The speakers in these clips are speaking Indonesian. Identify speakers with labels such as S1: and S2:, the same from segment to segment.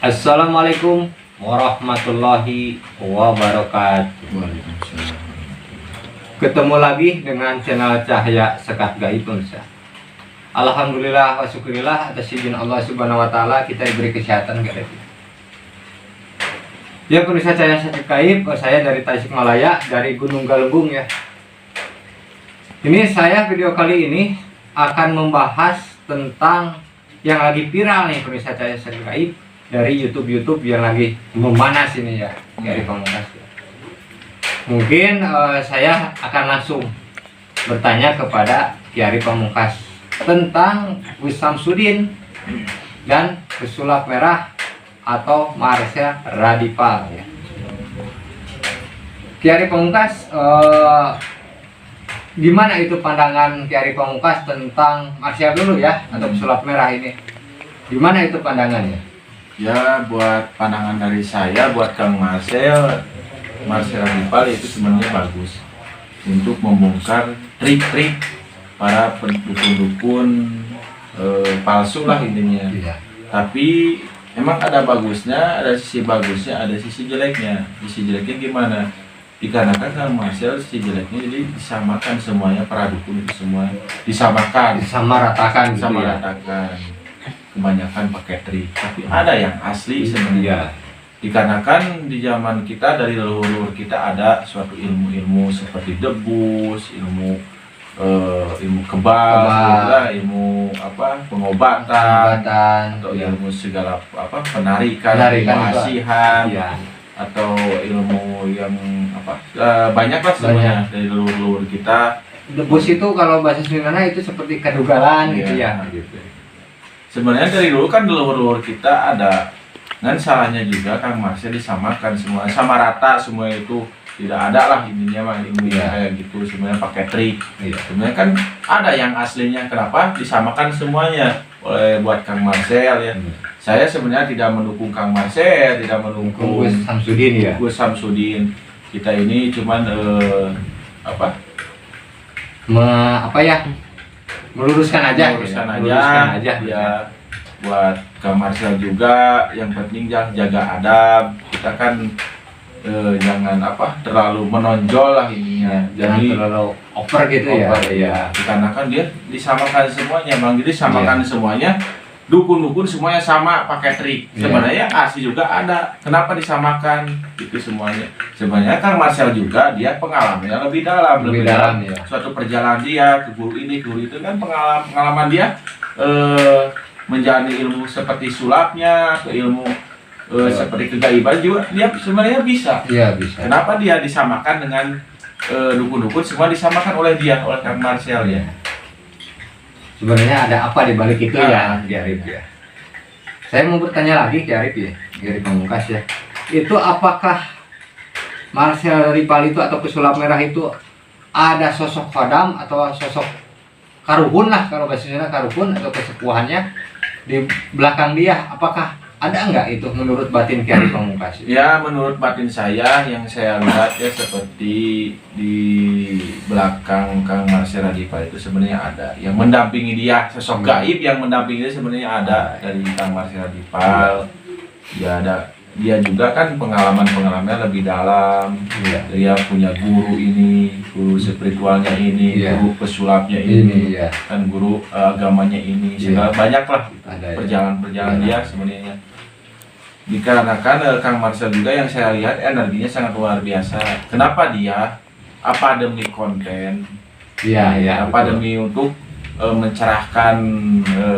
S1: Assalamualaikum warahmatullahi wabarakatuh.
S2: Waalaikumsalam.
S1: Ketemu lagi dengan channel Cahya Sekat Gaib pemirsa. Alhamdulillah wa syukurillah atas izin Allah Subhanahu wa taala kita diberi kesehatan guys. Ya pemirsa Cahya Sekat Gaib, saya dari Tasikmalaya, dari Gunung Galunggung ya. Ini saya video kali ini akan membahas tentang yang lagi viral nih pemirsa Cahya Sekat Gaib dari YouTube yang lagi memanas ini ya, dari Pamungkas ya. Mungkin saya akan langsung bertanya kepada Kiai Pamungkas tentang Gus Samsudin dan pesulap merah atau Marsha Radipal ya. Kiai Pamungkas, gimana itu pandangan Kiai Pamungkas tentang Marsha dulu ya, atau pesulap merah ini? Gimana itu pandangannya?
S2: Ya, buat pandangan dari saya, buat Kang Marcel Radipal itu sebenarnya bagus untuk membongkar trik-trik para dukun-dukun palsu lah intinya.
S1: Iya.
S2: Tapi emang ada bagusnya, ada sisi bagusnya, ada sisi jeleknya. Sisi jeleknya gimana? Dikarenakan Kang Marcel sisi jeleknya jadi disamakan semuanya, para dukun itu semua disamakan,
S1: Disamaratakan gitu ya.
S2: disamaratakan. Kebanyakan pakai trik, tapi ada yang asli sebenarnya. Dikarenakan di zaman kita, dari leluhur kita ada suatu ilmu-ilmu seperti debus, ilmu kebal, ilmu pengobatan, atau ilmu segala penarikan, asihan,
S1: ya.
S2: atau ilmu yang banyak lah sebenarnya dari leluhur kita.
S1: Debus itu kalau bahasa Sunda itu seperti kedugalan gitu ya. Gitu.
S2: Sebenarnya dari dulu kan leluhur kita ada, dan salahnya juga Kang Marcel disamakan semua, sama rata semua itu, tidak ada lah intinya mah ilmu kayak gitu sebenarnya pakai trik. Sebenarnya kan ada yang aslinya, kenapa disamakan semuanya oleh buat Kang Marcel ya. Saya sebenarnya tidak mendukung Kang Marcel, tidak mendukung
S1: Gus Samsudin ya.
S2: Gus Samsudin. Kita ini cuman meluruskan aja ya, buat Kang Marcel juga yang penting jaga adab. Kita kan jangan terlalu menonjol lah ininya,
S1: Jadi terlalu over gitu ya.
S2: Dikarenakan dia disamakan semuanya, Bang. Jadi samakan semuanya, dukun-dukun semuanya sama pakai trik. Sebenarnya asli juga ada. Kenapa disamakan itu semuanya? Sebenarnya Kang Marcel juga dia pengalamannya lebih dalam ya. Suatu perjalanan dia ke guru ini, guru itu kan pengalaman dia menjalani ilmu seperti sulapnya, ke ilmu seperti kegaiban juga dia sebenarnya bisa.
S1: Iya, bisa.
S2: Kenapa dia disamakan dengan dukun-dukun? Semua disamakan oleh Kang Marcel ya.
S1: Sebenarnya ada apa di balik itu ya, Kiai ya. Saya mau bertanya lagi Kiai ya, Kiai Pamungkas ya. Itu apakah Marsha Radipal itu atau pesulap merah itu ada sosok khodam atau sosok karuhun lah, kalau bahasa Sunda karuhun atau kesepuhannya di belakang dia? Apakah ada enggak itu menurut batin Kiai Pamungkas?
S2: Ya, menurut batin saya yang saya lihat ya, seperti di belakang Kang Marsha Radipal itu sebenarnya ada yang mendampingi dia, sosok gaib yang mendampingi dia sebenarnya ada dari Kang Marsha Radipal. Ya, dia juga kan pengalamannya lebih dalam. Dia punya guru ini, guru spiritualnya ini, guru pesulapnya ini, kan guru agamanya ini, segala banyak lah perjalanan dia sebenarnya. Dikarenakan Kang Marcel juga yang saya lihat energinya sangat luar biasa. Kenapa dia? Apa demi konten? Apa betul. Demi untuk mencerahkan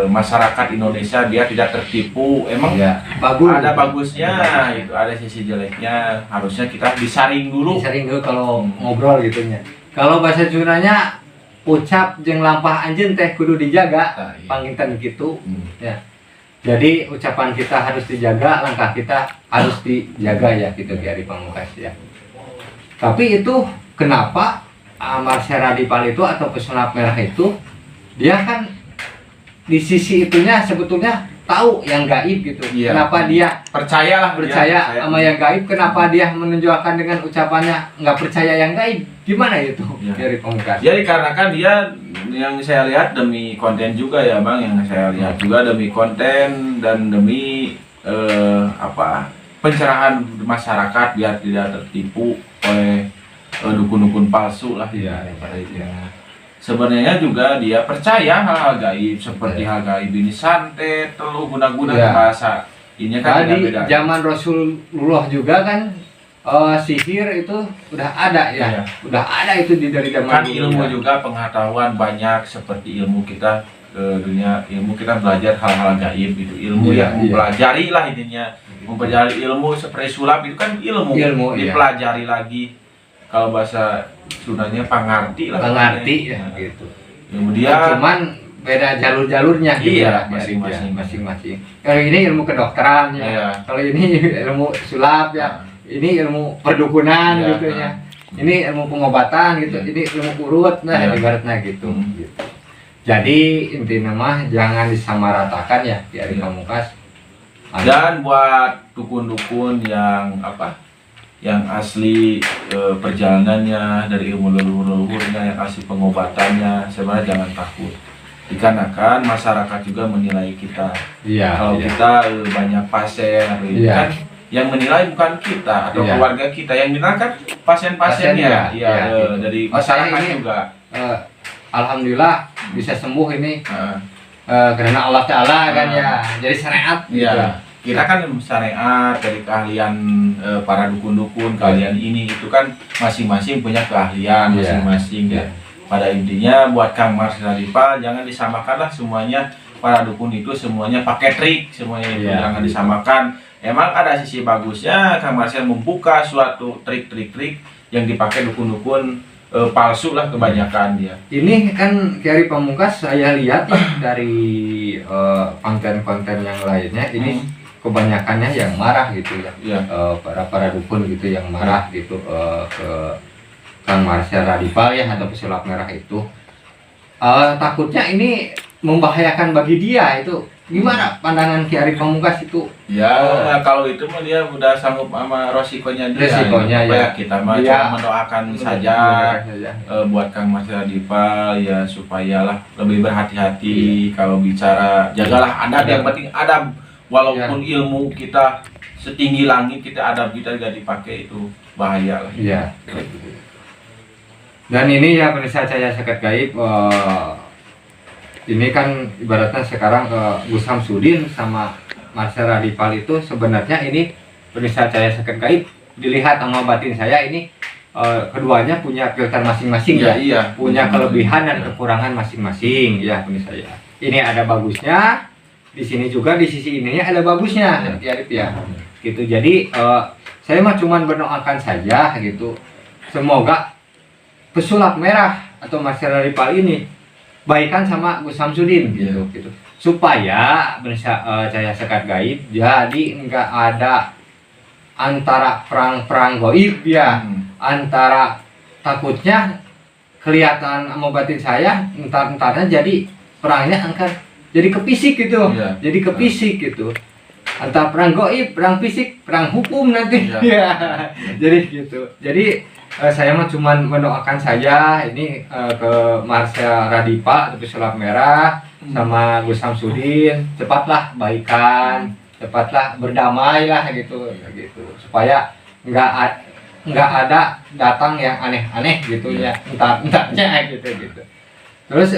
S2: masyarakat Indonesia, dia tidak tertipu. Emang
S1: bagus.
S2: Ada bagusnya, itu ada sisi jeleknya. Harusnya kita disaring dulu
S1: kalau ngobrol gitunya. Kalau bahasa Sundanya ucap jeung lampah anjeun teh kudu dijaga, panginten gitu ya. Jadi ucapan kita harus dijaga, langkah kita harus dijaga ya gitu Kiai Pamungkas ya. Tapi itu kenapa Marsha Radipal itu atau pesulap merah itu dia kan di sisi itunya sebetulnya tahu yang gaib gitu. Kenapa dia percaya sama yang gaib? Kenapa dia menunjukkan dengan ucapannya nggak percaya yang gaib? Gimana itu dari Pamungkas?
S2: Jadi karena kan dia yang saya lihat demi konten juga ya Bang, yang saya lihat juga demi konten dan demi pencerahan masyarakat biar tidak tertipu oleh dukun-dukun palsu lah
S1: Iya,
S2: pada itu.
S1: iya.
S2: Sebenarnya juga dia percaya hal-hal gaib seperti hal gaib ini santet, teluh guna-guna
S1: Iya.
S2: bahasa. Ini kan
S1: Tadi
S2: beda.
S1: zaman Rasulullah juga kan sihir itu udah ada ya.
S2: Iya.
S1: Udah ada itu dari zaman
S2: Kan
S1: dulu
S2: ilmu
S1: ya.
S2: juga pengetahuan banyak seperti ilmu kita dunia ilmu kita belajar hal-hal gaib itu ilmu
S1: Iya,
S2: yang
S1: iya.
S2: mempelajari lah intinya mempelajari ilmu seperti sulap itu kan ilmu,
S1: Ilmu, iya.
S2: dipelajari lagi kalau bahasa Sundanya pangarti lah
S1: Pengerti ya
S2: Nah,
S1: gitu.
S2: kemudian
S1: Cuman beda jalur-jalurnya gitu
S2: Iya,
S1: ya,
S2: masing-masing.
S1: masing-masing. Kalau ini ilmu kedokteran ya.
S2: Iya.
S1: Kalau ini ilmu sulap ya. Ini ilmu perdukunan
S2: Iya,
S1: gitu ya. Ini ilmu pengobatan gitu.
S2: Iya.
S1: Ini ilmu urut nah
S2: Iya.
S1: ibaratnya gitu.
S2: Hmm.
S1: Gitu. Jadi intinya mah jangan disamaratakan ya di Ari
S2: Iya.
S1: Pamungkas.
S2: dan buat dukun-dukun yang yang asli perjalanannya dari ilmu leluhur-leluhurnya yang asli pengobatannya sebenarnya jangan takut dikarenakan masyarakat juga menilai kita
S1: Iya.
S2: kalau
S1: iya.
S2: kita banyak pasien atau ini
S1: Iya.
S2: kan yang menilai bukan kita atau
S1: Iya.
S2: keluarga kita yang menilai kan
S1: Pasiennya,
S2: pasien-pasiennya
S1: iya, gitu.
S2: dari
S1: Oh, saya
S2: masyarakat
S1: ini-
S2: juga.
S1: Alhamdulillah bisa sembuh ini
S2: Nah,
S1: karena Allah Ta'ala kan ya. Jadi syariat gitu.
S2: iya. Kita kan syariat dari keahlian para dukun-dukun, keahlian ini itu kan masing-masing punya keahlian
S1: Iya.
S2: masing-masing ya.
S1: Iya.
S2: Pada intinya buat Kang Mars Radipa jangan disamakanlah semuanya para dukun itu semuanya pakai trik semuanya itu
S1: Iya.
S2: jangan disamakan. Emang ada sisi bagusnya Kang Mars membuka suatu trik-trik yang dipakai dukun-dukun palsu lah kebanyakan dia.
S1: Ini kan Kiai Pamungkas saya lihat ya dari konten-konten yang lainnya ini kebanyakannya yang marah gitu ya.
S2: Iya.
S1: Para dukun gitu yang marah gitu ke Kang Marsha Radipa ya atau pesulap merah itu. Takutnya ini membahayakan bagi dia itu. Gimana pandangan Kiai Pamungkas itu?
S2: Ya, kalau itu mah dia udah sanggup sama resikonya dia.
S1: Resikonya,
S2: Apa
S1: ya.
S2: Kita mah
S1: Iya.
S2: cuma mendoakan saja buat Kang Mas Radipa ya supayalah lebih berhati-hati kalau bicara. Jagalah adab, yang penting adab. Walaupun ilmu kita setinggi langit, kita adab kita gak dipakai itu bahaya lah.
S1: Iya. Dan ini ya pemirsa saya Seket Gaib ini kan ibaratnya sekarang Gus Samsudin sama Marsha Radipa itu sebenarnya ini pemirsa saya Seket Gaib dilihat sama batin saya ini keduanya punya filter masing-masing ya.
S2: Iya.
S1: Punya kelebihan dan kekurangan masing-masing ya pemirsa saya. Ini ada bagusnya, di sini juga di sisi ininya ada bagusnya ya Arif ya. Gitu. Jadi saya mah cuman berdoakan saja gitu. Semoga pesulap merah atau Marsha Radipa ini baikan sama Gus Samsudin gitu, gitu. Supaya saya Sekat Gaib jadi enggak ada antara perang-perang goib ya. Antara takutnya kelihatan sama batin saya entar-entarnya jadi perangnya angkat jadi kepisik gitu.
S2: Iya.
S1: Jadi kepisik gitu. Antara perang goib, perang fisik, perang hukum nanti.
S2: Iya.
S1: Ya. Jadi gitu. Jadi saya mah cuman mendoakan saja ini ke Marsha Radipa atau pesulap merah sama Gus Samsudin cepatlah baikan, cepatlah berdamai lah gitu supaya nggak ada datang yang aneh-aneh gitu ya entar-entarnya gitu. Terus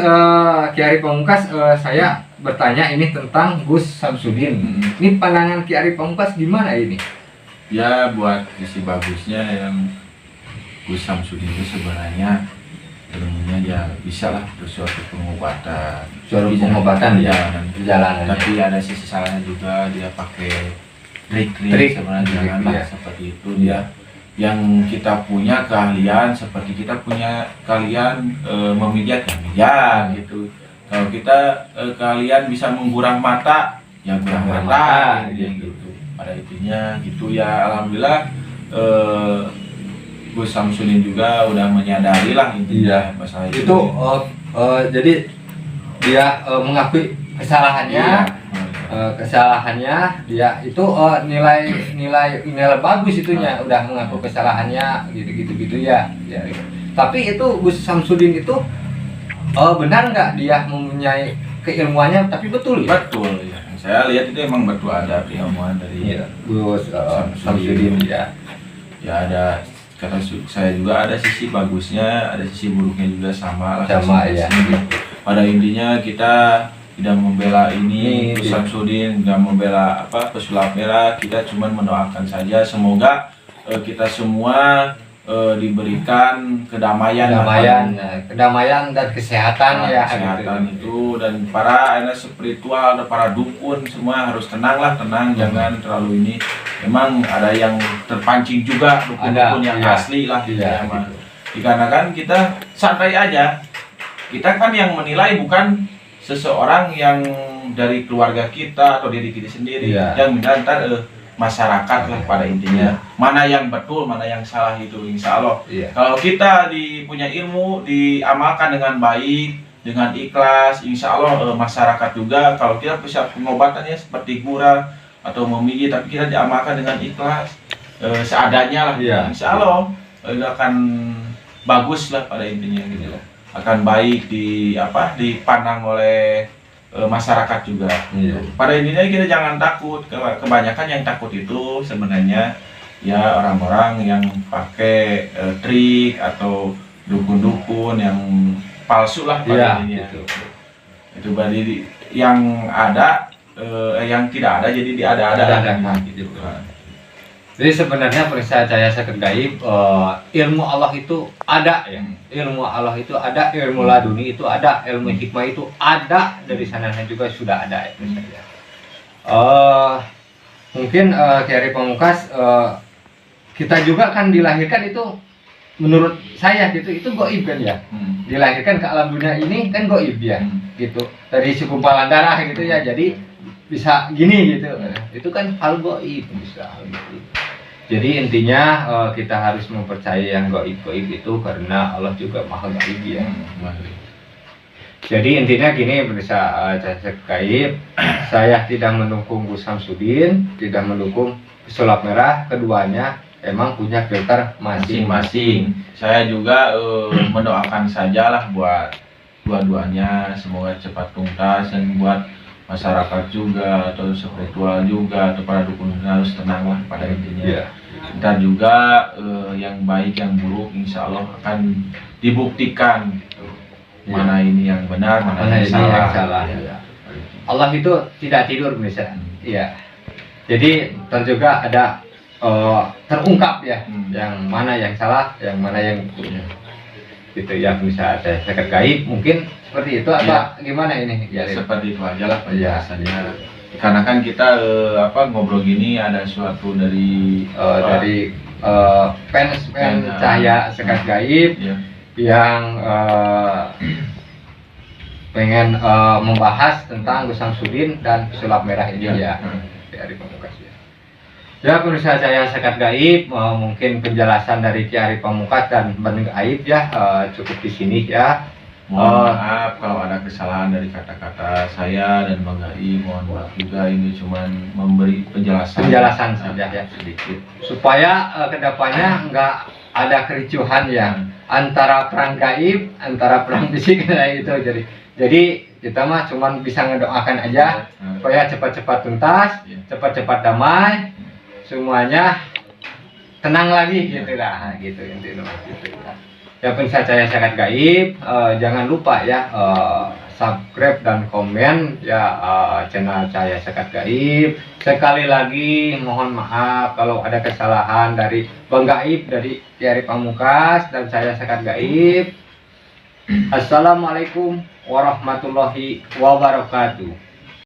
S1: Kiai Pamungkas saya bertanya ini tentang Gus Samsudin. Ini pandangan Kiai Pamungkas gimana ini?
S2: Ya buat sisi bagusnya yang Gus Samsudin itu sebenarnya ilmunya ya bisa lah suatu pengobatan.
S1: Suatu pengobatan
S2: ya.
S1: Perjalanan.
S2: Tapi ada sisi salahnya juga dia pakai trik-trik
S1: Trik.
S2: sebenarnya janganlah
S1: Iya.
S2: seperti itu dia. Yang kita punya keahlian seperti kita punya keahlian memijat gitu. Kalau kita keahlian bisa menggurang mata ya gurang mata gitu. Pada intinya gitu ya alhamdulillah Gus Samsudin juga udah menyadari lah intinya masalah
S1: Itu jadi dia mengakui kesalahannya.
S2: Iya.
S1: Kesalahannya dia itu nilai bagus itunya udah mengaku kesalahannya gitu ya. Tapi itu Gus Samsudin itu benar nggak dia mempunyai keilmuannya tapi betul ya?
S2: Betul ya. saya lihat itu emang betul ada ilmuwan dari
S1: Gus Samsudin ya.
S2: Ya ada, kata saya juga ada sisi bagusnya, ada sisi buruknya juga sama lah.
S1: Sama ya.
S2: Pada intinya kita tidak membela ini Gus Samsudin, tidak membela pesulap merah. Kita cuma mendoakan saja semoga kita semua diberikan kedamaian
S1: dan kesehatan ya.
S2: Kesehatan itu, dan para spiritual dan para dukun semua harus tenang, jangan terlalu ini. Memang ada yang terpancing juga dukun-dukun yang asli lah gitu. Dikarenakan kita santai aja. Kita kan yang menilai bukan seseorang yang dari keluarga kita atau diri kita sendiri, yang menilai masyarakat lah pada intinya. Mana yang betul, mana yang salah itu insya Allah. Kalau kita punya ilmu, diamalkan dengan baik, dengan ikhlas, insya Allah masyarakat juga. Kalau kita bisa pengobatannya seperti gurah atau memijit, tapi kita diamalkan dengan ikhlas, seadanya lah, insya Allah akan bagus lah pada intinya gitu loh. Akan baik dipandang oleh masyarakat juga. Pada intinya kita jangan takut. Kebanyakan yang takut itu sebenarnya ya orang-orang yang pakai trik atau dukun-dukun yang palsu lah pada intinya. Itu berarti yang ada yang tidak ada jadi diada-ada gitu.
S1: Jadi sebenarnya percaya sakit gaib, ilmu Allah itu ada ya. Ilmu Allah itu ada, ilmu laduni itu ada, ilmu hikmah itu ada, dari sananya juga sudah ada ya. Mungkin Kiai Pamungkas, kita juga kan dilahirkan itu menurut saya gitu, itu goib kan ya. Dilahirkan ke alam dunia ini kan goib ya, gitu. Dari segumpalan darah gitu ya, jadi bisa gini gitu. Itu kan hal goib, bisa hal gitu. Jadi intinya kita harus mempercayai yang gaib-gaib itu karena Allah juga maha gaib ya. Jadi intinya gini, bisa gaib, saya tidak mendukung Gus Samsudin, tidak mendukung pesulap merah, keduanya emang punya filter masing-masing.
S2: Saya juga mendoakan sajalah buat dua-duanya, semoga cepat tuntas, dan buat masyarakat juga atau spiritual juga atau para dukun harus tenang lah pada intinya. Kita juga yang baik yang buruk insya Allah akan dibuktikan gitu. Mana ini yang benar, mana yang salah.
S1: Allah itu tidak tidur misalnya. Iya. Jadi juga ada terungkap ya, yang mana yang salah, yang mana yang buruk. Gitu ya, bisa ada sakit gaib mungkin seperti itu apa gimana ini ya?
S2: Seperti itu aja lah penjelasannya. Karena kan kita ngobrol gini ada suatu dari fans Cahaya Sekat Gaib yang pengen membahas tentang Gus Samsudin dan pesulap merah ini ya dari Pamungkas ya. Ya pemirsa Cahaya Sekat Gaib, mungkin penjelasan dari Kiai Pamungkas dan Bang Gaib ya cukup di sini ya. Mohon maaf kalau ada kesalahan dari kata-kata saya dan Bang Gaib, mohon maaf juga, ini cuma memberi penjelasan
S1: saja ya sedikit supaya kedepannya enggak ada kericuhan ya antara perang gaib, antara perang fisik itu. Jadi kita mah cuma bisa ngedoakan aja supaya cepat-cepat tuntas, cepat-cepat damai, semuanya tenang lagi gitu lah, gitu intinya gitu ya. Ya pemirsa Cahaya Sekat Gaib, jangan lupa ya subscribe dan komen ya channel Cahaya Sekat Gaib. Sekali lagi mohon maaf kalau ada kesalahan dari Bang Gaib, dari Kiai Pamungkas dan Cahaya Sekat Gaib. Assalamualaikum warahmatullahi wabarakatuh.